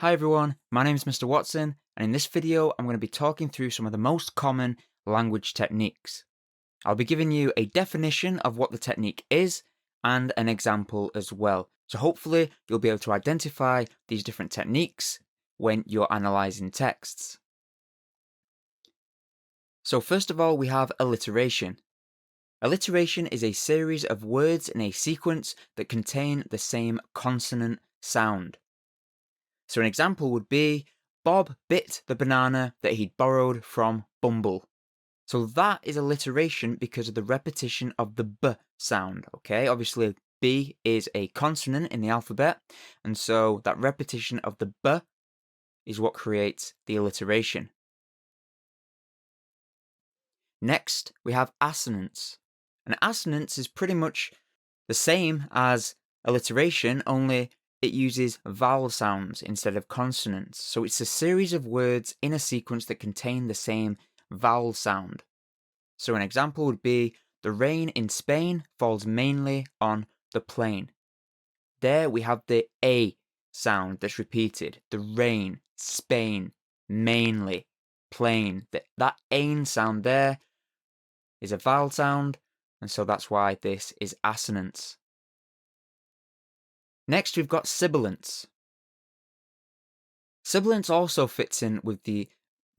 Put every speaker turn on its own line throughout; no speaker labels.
Hi everyone, my name is Mr. Watson, and in this video I'm going to be talking through some of the most common language techniques. I'll be giving you a definition of what the technique is and an example as well. So hopefully you'll be able to identify these different techniques when you're analysing texts. So first of all we have alliteration. Alliteration is a series of words in a sequence that contain the same consonant sound. So an example would be, Bob bit the banana that he'd borrowed from Bumble. So that is alliteration because of the repetition of the B sound, okay? Obviously, B is a consonant in the alphabet, and so that repetition of the B is what creates the alliteration. Next, we have assonance. An assonance is pretty much the same as alliteration, only it uses vowel sounds instead of consonants. So it's a series of words in a sequence that contain the same vowel sound. So an example would be, the rain in Spain falls mainly on the plain. There we have the A sound that's repeated. The rain, Spain, mainly, plain. That ain sound there is a vowel sound, and so that's why this is assonance. Next, we've got sibilance. Sibilance also fits in with the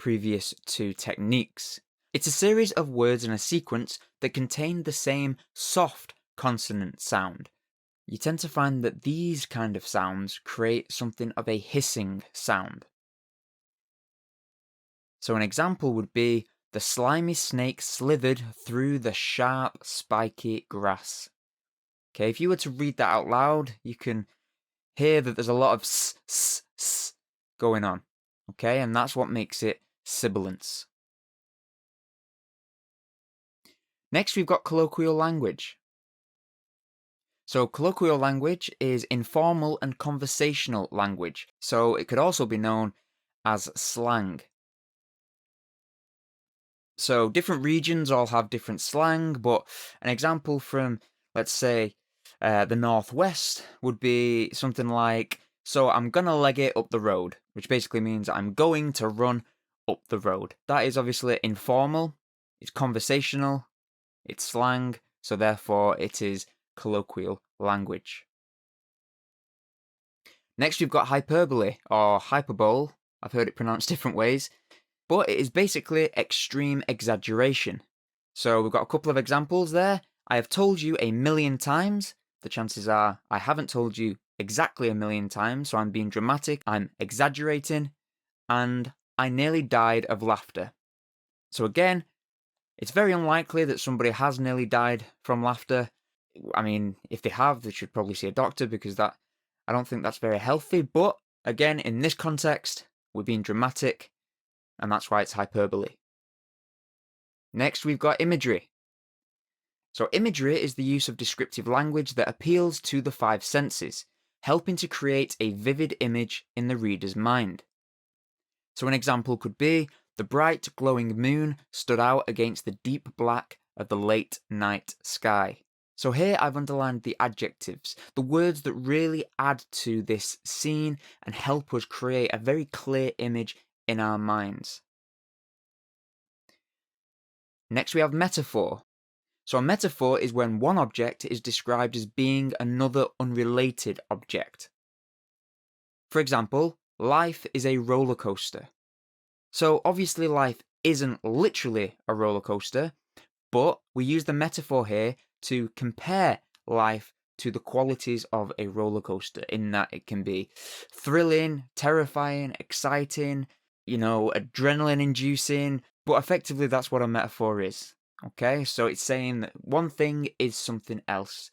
previous two techniques. It's a series of words in a sequence that contain the same soft consonant sound. You tend to find that these kind of sounds create something of a hissing sound. So an example would be, the slimy snake slithered through the sharp, spiky grass. Okay, if you were to read that out loud, you can hear that there's a lot of s going on. Okay, and that's what makes it sibilance. Next, we've got colloquial language. So colloquial language is informal and conversational language. So it could also be known as slang. So different regions all have different slang, but an example from, let's say, the Northwest would be something like, so I'm gonna leg it up the road, which basically means I'm going to run up the road. That is obviously informal, it's conversational, it's slang, so therefore it is colloquial language. Next we've got hyperbole, or hyperbole. I've heard it pronounced different ways, but it is basically extreme exaggeration. So we've got a couple of examples there. I have told you a million times. The chances are I haven't told you exactly a million times, so I'm being dramatic, I'm exaggerating, and I nearly died of laughter. So again, it's very unlikely that somebody has nearly died from laughter. I mean, if they have, they should probably see a doctor because I don't think that's very healthy. But again, in this context, we're being dramatic, and that's why it's hyperbole. Next, we've got imagery. So imagery is the use of descriptive language that appeals to the five senses, helping to create a vivid image in the reader's mind. So an example could be, the bright glowing moon stood out against the deep black of the late night sky. So here I've underlined the adjectives, the words that really add to this scene and help us create a very clear image in our minds. Next we have metaphor. So a metaphor is when one object is described as being another unrelated object. For example, life is a roller coaster. So obviously life isn't literally a roller coaster, but we use the metaphor here to compare life to the qualities of a roller coaster, in that it can be thrilling, terrifying, exciting, adrenaline inducing, but effectively that's what a metaphor is. Okay, so it's saying that one thing is something else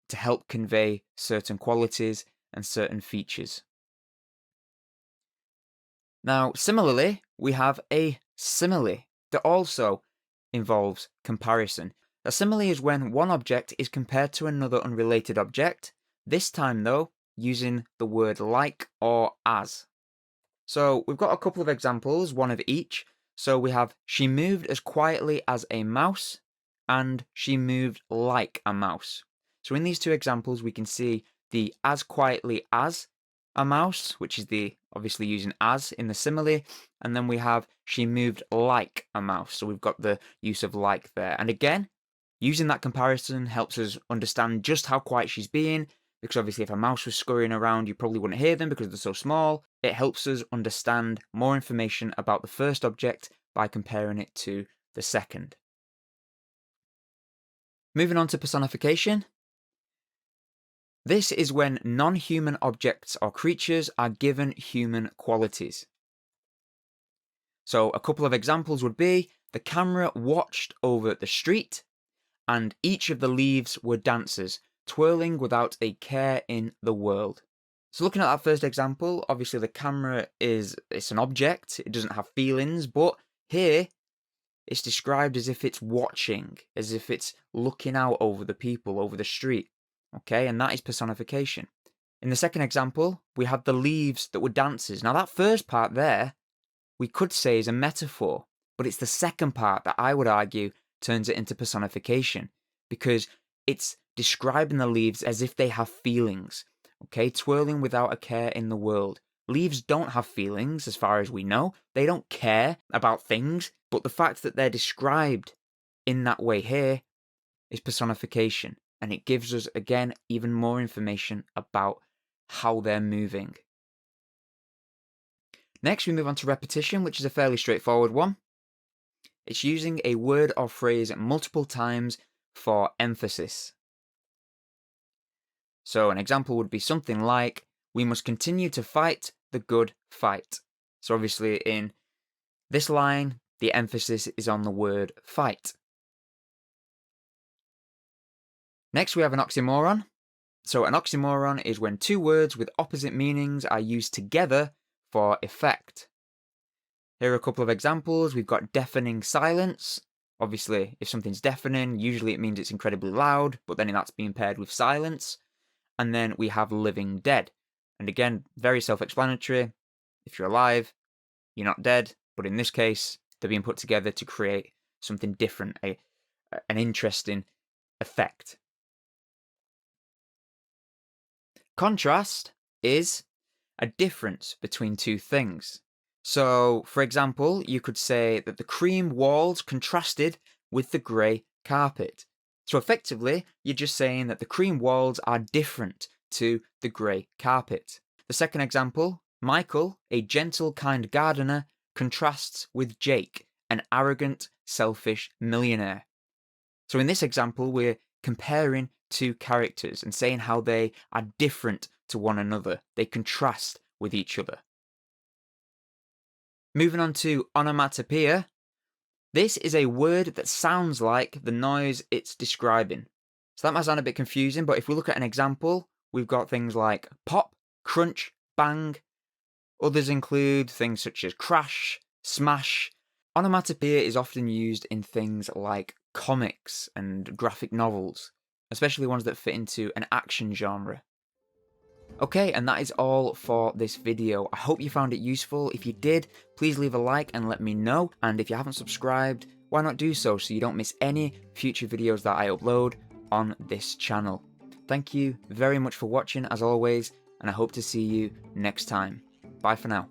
to help convey certain qualities and certain features. Now, similarly, we have a simile that also involves comparison. A simile is when one object is compared to another unrelated object, this time though, using the word like or as. So we've got a couple of examples, one of each. So we have, she moved as quietly as a mouse, and she moved like a mouse. So in these two examples, we can see the as quietly as a mouse, which is the obviously using as in the simile, and then we have she moved like a mouse. So we've got the use of like there. And again, using that comparison helps us understand just how quiet she's being, because obviously if a mouse was scurrying around, you probably wouldn't hear them because they're so small. It helps us understand more information about the first object by comparing it to the second. Moving on to personification. This is when non-human objects or creatures are given human qualities. So a couple of examples would be, the camera watched over the street, and each of the leaves were dancers, twirling without a care in the world. So looking at that first example, obviously the camera it's an object, it doesn't have feelings, but here it's described as if it's watching, as if it's looking out over the people, over the street. Okay, and that is personification. In the second example, we have the leaves that were dancers. Now that first part there, we could say is a metaphor, but it's the second part that I would argue turns it into personification, because it's describing the leaves as if they have feelings. Okay, twirling without a care in the world. Leaves don't have feelings as far as we know. They don't care about things, but the fact that they're described in that way here is personification. And it gives us, again, even more information about how they're moving. Next, we move on to repetition, which is a fairly straightforward one. It's using a word or phrase multiple times for emphasis. So an example would be something like, we must continue to fight the good fight. So obviously in this line, the emphasis is on the word fight. Next, we have an oxymoron. So an oxymoron is when two words with opposite meanings are used together for effect. Here are a couple of examples. We've got deafening silence. Obviously, if something's deafening, usually it means it's incredibly loud, but then that's being paired with silence. And then we have living dead. And again, very self-explanatory. If you're alive, you're not dead, but in this case, they're being put together to create something different, an interesting effect. Contrast is a difference between two things. So, for example, you could say that the cream walls contrasted with the grey carpet. So effectively, you're just saying that the cream walls are different to the grey carpet. The second example, Michael, a gentle, kind gardener, contrasts with Jake, an arrogant, selfish millionaire. So in this example, we're comparing two characters and saying how they are different to one another. They contrast with each other. Moving on to onomatopoeia. This is a word that sounds like the noise it's describing. So that might sound a bit confusing, but if we look at an example, we've got things like pop, crunch, bang. Others include things such as crash, smash. Onomatopoeia is often used in things like comics and graphic novels, especially ones that fit into an action genre. Okay, and that is all for this video. I hope you found it useful. If you did, please leave a like and let me know. And if you haven't subscribed, why not do so you don't miss any future videos that I upload on this channel. Thank you very much for watching as always, and I hope to see you next time. Bye for now.